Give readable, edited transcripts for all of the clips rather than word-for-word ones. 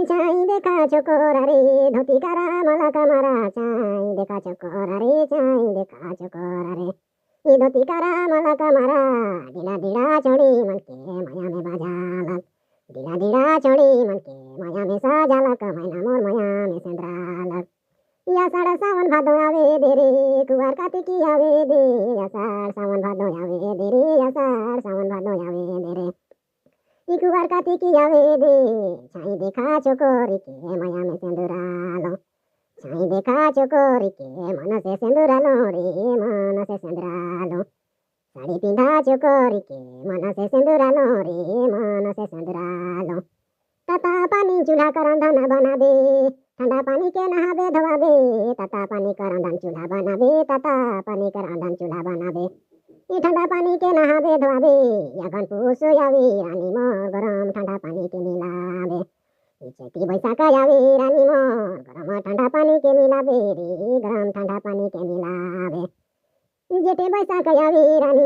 चाई देखा चोकोरा रे धोती करा मला कमरा चाई देखा चोकोरा रे चाई देखा चोकोरा रे ये धोती करा मला कमरा ढीला ढीला चोड़ी मन के माया में बाजालक ढीला ढीला चोड़ी मन के माया में साजालक मैना मोर माया में सेंद्रालक या साड़ा सावन भादो आवे दे रे कुवार कार्तिकी आवे दे या साड़ सावन भादो आवे दे रे या साड़ सावन भादो आवे दे रे कुवार कार्तिकी आवे दे छाई देखा चोकोरी के माया में सेंदुरालो छाई देखा चोकोरी के मन से सेंदुरालो रे मन से सेंदुरालो साड़ी पिंधा चोकोरी के मन से सेंदुरालो रे मन से सेंदुरालो तता पानी चूल्हा का रंधन बनाबे ठंडा पानी के नहाबे धोआबे तता पानी का रंधन चूल्हा बनाबे तता पानी का रंधन चूल्हा बनाबे ये ठंडा पानी के नहाबे धोआबे या घन पूस आवे रानी मोर गरम ठंडा पानी के मिलाबे चैती बैसाख आवे रानी मोर गरम ठंडा पानी के मिलाबे रे गरम ठंडा पानी के मिलाबे जेठे बैसाख आवे रानी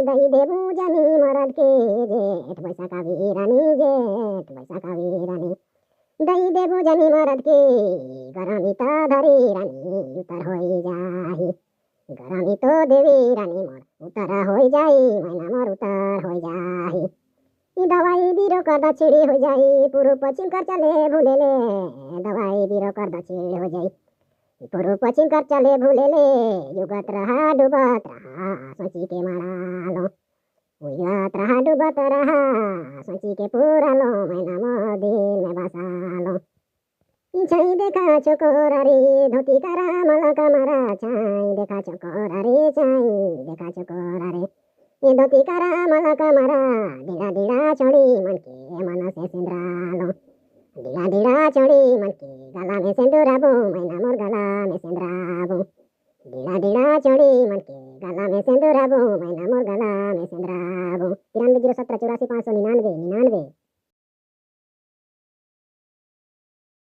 दही देबू जानी मरद के जेठ बैसाख आवे रानी जेठ बैसाख आवे रानी दही देबू जानी मरद के गरमी त धरी रानी उतर होई जाही गरमी तो देवी रानी मोर उतर होई जाई मैना मोर उतर होई जाही दवाई बीरो कर दछिड़ी हो जाई पूर्व पश्चिम कर चले भूलेले दवाई बीरो कर दछिड़ी हो जाई पूर्व पश्चिम कर चले भूलेले युगत रहा डूबत रहा सोची के मारा लो युगत रहा डूबत रहा सोची के पूरा लो मैना मोर दिल में बसा लो छाई देखा चोकोरा रे धोती करा मला कमरा छाई देखा चोकोरा रे छाई देखा चोकोरा रे ये धोती करा मला कमरा ढीला ढीला चोड़ी मन के मन से सेंद्रालो ढीला ढीला चोड़ी मन के गला में सेंदुराबो मैना मोर गला में सेंद्राबो ढीला ढीला चोड़ी मन के गला में सेंदुराबो मैना मोर गला में सेंद्राबो 93 017 84 599